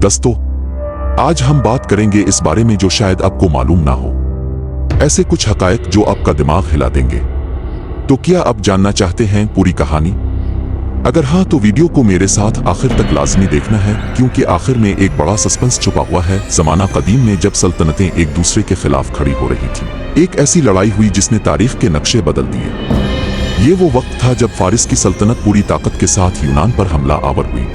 दोस्तों, आज हम बात करेंगे इस बारे में जो शायद आपको मालूम ना हो, ऐसे कुछ हकायक जो आपका दिमाग हिला देंगे। तो क्या आप जानना चाहते हैं पूरी कहानी? अगर हाँ तो वीडियो को मेरे साथ आखिर तक लाजमी देखना है, क्योंकि आखिर में एक बड़ा सस्पेंस छुपा हुआ है। जमाना कदीम में जब सल्तनतें एक दूसरे के खिलाफ खड़ी हो रही थी, एक ऐसी लड़ाई हुई जिसने तारीख के नक्शे बदल दिए। ये वो वक्त था जब फारिस की सल्तनत पूरी ताकत के साथ यूनान पर हमला आवर हुई।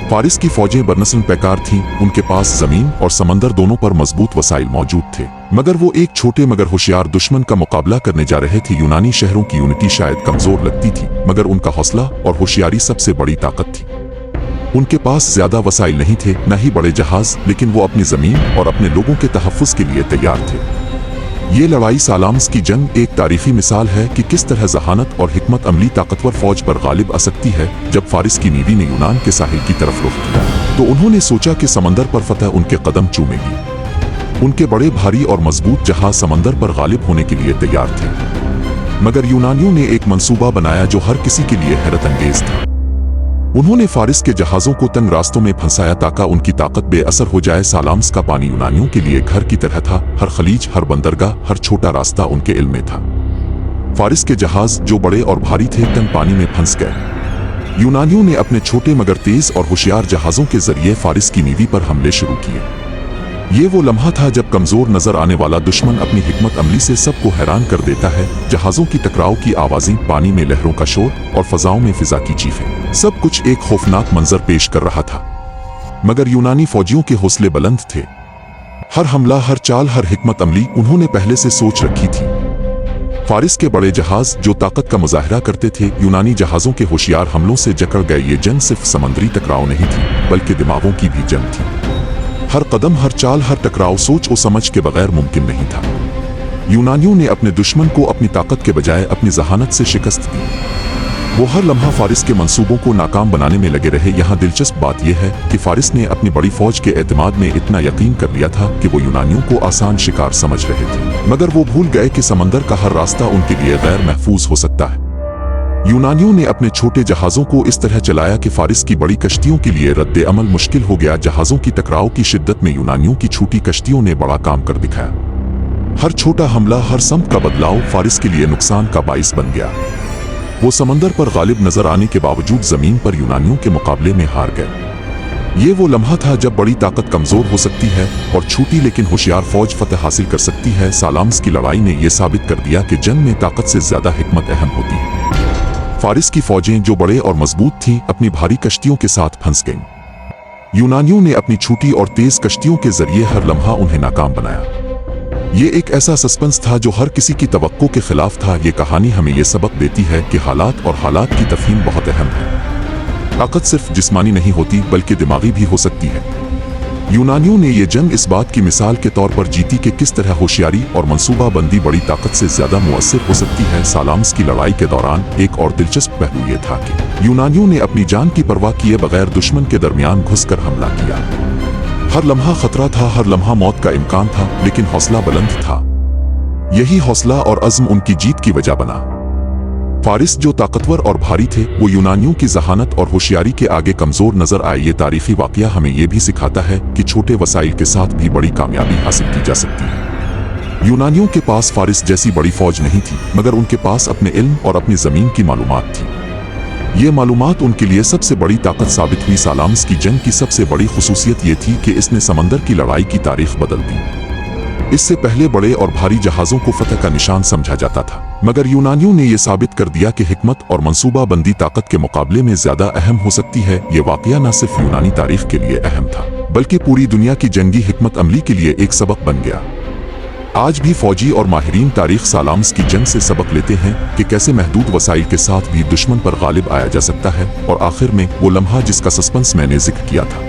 फारिस की फौजें बरनस्ल पैकार थीं, उनके पास जमीन और समंदर दोनों पर मजबूत वसाइल मौजूद थे, मगर वो एक छोटे मगर होशियार दुश्मन का मुकाबला करने जा रहे थे। यूनानी शहरों की यूनिटी शायद कमजोर लगती थी, मगर उनका हौसला और होशियारी सबसे बड़ी ताकत थी। उनके पास ज्यादा वसाइल नहीं थे, न ही बड़े जहाज, लेकिन वो अपनी जमीन और अपने लोगों के तहफ्फुज के लिए तैयार थे। ये लड़ाई सालाम्स की जंग एक तारीखी मिसाल है कि किस तरह जहानत और हिकमत अमली ताकतवर फौज पर गालिब आ सकती है। जब फारिस की नीवी ने यूनान के साहिल की तरफ रुख किया तो उन्होंने सोचा कि समंदर पर फतह उनके कदम चूमेगी। उनके बड़े भारी और मजबूत जहाज समंदर पर गालिब होने के लिए तैयार थे, मगर यूनानियों ने एक मंसूबा बनाया जो हर किसी के लिए हैरत अंगेज था। उन्होंने फारिस के जहाजों को तंग रास्तों में फंसाया ताकि उनकी ताकत बेअसर हो जाए। सालाम्स का पानी यूनानियों के लिए घर की तरह था। हर खलीज, हर बंदरगाह, हर छोटा रास्ता उनके इल्म में था। फारिस के जहाज जो बड़े और भारी थे तंग पानी में फंस गए। यूनानियों ने अपने छोटे मगर तेज और होशियार जहाजों के जरिए फारिस की नीवी पर हमले शुरू किए। ये वो लम्हा था जब कमजोर नजर आने वाला दुश्मन अपनी हिकमत अमली से सबको हैरान कर देता है। जहाजों की टकराव की आवाजें, पानी में लहरों का शोर और फजाओं में फिजा की चीखें, सब कुछ एक खौफनाक मंजर पेश कर रहा था। मगर यूनानी फौजियों के हौसले बुलंद थे। हर हमला, हर चाल, हर हिकमत अमली उन्होंने पहले से सोच रखी थी। फारिस के बड़े जहाज जो ताकत का मुजाहरा करते थे, यूनानी जहाजों के होशियार हमलों से जकड़ गए। ये जंग सिर्फ समंदरी टकराव नहीं थी, बल्कि दिमागों की भी जंग थी। हर कदम, हर चाल, हर टकराव सोच और समझ के बगैर मुमकिन नहीं था। यूनानियों ने अपने दुश्मन को अपनी ताकत के बजाय अपनी जहानत से शिकस्त दी। वो हर लम्हा फारिस के मंसूबों को नाकाम बनाने में लगे रहे। यहाँ दिलचस्प बात यह है कि फारिस ने अपनी बड़ी फौज के एतमाद में इतना यकीन कर लिया था कि वो यूनानियों को आसान शिकार समझ रहे थे, मगर वो भूल गए कि समंदर का हर रास्ता उनके लिए गैर महफूज हो सकता है। यूनानियों ने अपने छोटे जहाजों को इस तरह चलाया कि फारिस की बड़ी कश्तियों के लिए रद्द अमल मुश्किल हो गया। जहाजों की टकराव की शिद्दत में यूनानियों की छोटी कश्तियों ने बड़ा काम कर दिखाया। हर छोटा हमला, हर समत का बदलाव फारिस के लिए नुकसान का बाइस बन गया। वो समंदर पर गालिब नजर आने के बावजूद जमीन पर यूनानियों के मुकाबले में हार गए। ये वो लम्हा था जब बड़ी ताकत कमजोर हो सकती है और छोटी लेकिन होशियार फौज फतह हासिल कर सकती है। सालाम्स की लड़ाई ने यह साबित कर दिया कि जंग में ताकत से ज्यादा हिकमत अहम होती है। फारिस की फौजें जो बड़े और मजबूत थीं, अपनी भारी कश्तियों के साथ फंस गईं। यूनानियों ने अपनी छोटी और तेज कश्तियों के जरिए हर लम्हा उन्हें नाकाम बनाया। ये एक ऐसा सस्पेंस था जो हर किसी की तवक्को के खिलाफ था। ये कहानी हमें ये सबक देती है कि हालात और हालात की तफहीम बहुत अहम है। ताकत सिर्फ जिस्मानी नहीं होती, बल्कि दिमागी भी हो सकती है। यूनानियों ने यह जंग इस बात की मिसाल के तौर पर जीती कि किस तरह होशियारी और मंसूबाबंदी बड़ी ताकत से ज्यादा मुअस्सिर हो सकती है। सालाम्स की लड़ाई के दौरान एक और दिलचस्प पहलू यह था कि यूनानियों ने अपनी जान की परवाह किए बगैर दुश्मन के दरमियान घुसकर हमला किया। हर लम्हा खतरा था, हर लम्हा मौत का इम्कान था, लेकिन हौसला बुलंद था। यही हौसला और अज़्म उनकी जीत की वजह बना। फारिस जो ताकतवर और भारी थे, वो यूनानियों की जहानत और होशियारी के आगे कमजोर नजर आए। ये तारीखी वाकया हमें यह भी सिखाता है कि छोटे वसाइल के साथ भी बड़ी कामयाबी हासिल की जा सकती है। यूनानियों के पास फारिस जैसी बड़ी फौज नहीं थी, मगर उनके पास अपने इल्म और अपनी जमीन की मालूमात थी। ये मालूमात उनके लिए सबसे बड़ी ताकत साबित हुई। सालाम्स की जंग की सबसे बड़ी खुसूसियत ये थी कि इसने समंदर की लड़ाई की तारीख बदल दी। इससे पहले बड़े और भारी जहाजों को फतह का निशान समझा जाता था, मगर यूनानियों ने यह साबित कर दिया कि हिकमत और मंसूबाबंदी ताकत के मुकाबले में ज्यादा अहम हो सकती है। ये वाकया न सिर्फ यूनानी तारीख के लिए अहम था, बल्कि पूरी दुनिया की जंगी हिकमत अमली के लिए एक सबक बन गया। आज भी फौजी और माहिरीन तारीख सालाम्स की जंग से सबक लेते हैं कि कैसे महदूद वसाइल के साथ भी दुश्मन पर गालिब आया जा सकता है। और आखिर में वो लम्हा जिसका सस्पेंस मैंने जिक्र किया था,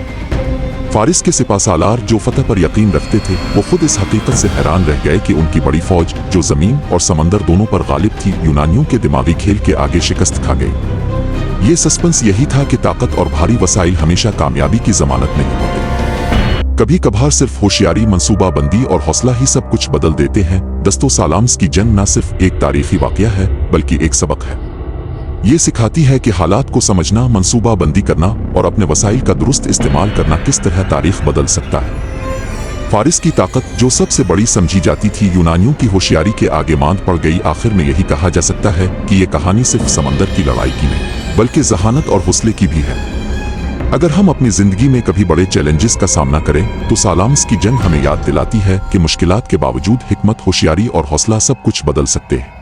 फारिस के सिपाहसालार जो फतह पर यकीन रखते थे, वो खुद इस हकीकत से हैरान रह गए कि उनकी बड़ी फौज जो जमीन और समंदर दोनों पर गालिब थी, यूनानियों के दिमागी खेल के आगे शिकस्त खा गई। ये सस्पेंस यही था कि ताकत और भारी वसाइल हमेशा कामयाबी की जमानत नहीं होते। कभी कभार सिर्फ होशियारी, मंसूबाबंदी और हौसला ही सब कुछ बदल देते हैं। दोस्तों, सालाम्स की जंग न सिर्फ एक तारीखी वाकया है, बल्कि एक सबक है। ये सिखाती है कि हालात को समझना, मंसूबा बंदी करना और अपने वसाइल का दुरुस्त इस्तेमाल करना किस तरह तारीख बदल सकता है। फारिस की ताकत, जो सबसे बड़ी समझी जाती थी, यूनानियों की होशियारी के आगे मांद पड़ गई। आखिर में यही कहा जा सकता है कि ये कहानी सिर्फ समंदर की लड़ाई की नहीं, बल्कि जहानत और हौसले की भी है। अगर हम अपनी जिंदगी में कभी बड़े चैलेंजेस का सामना करें, तो सालाम्स की जंग हमें याद दिलाती है कि मुश्किलात के बावजूद हिकमत, होशियारी और हौसला सब कुछ बदल सकते हैं।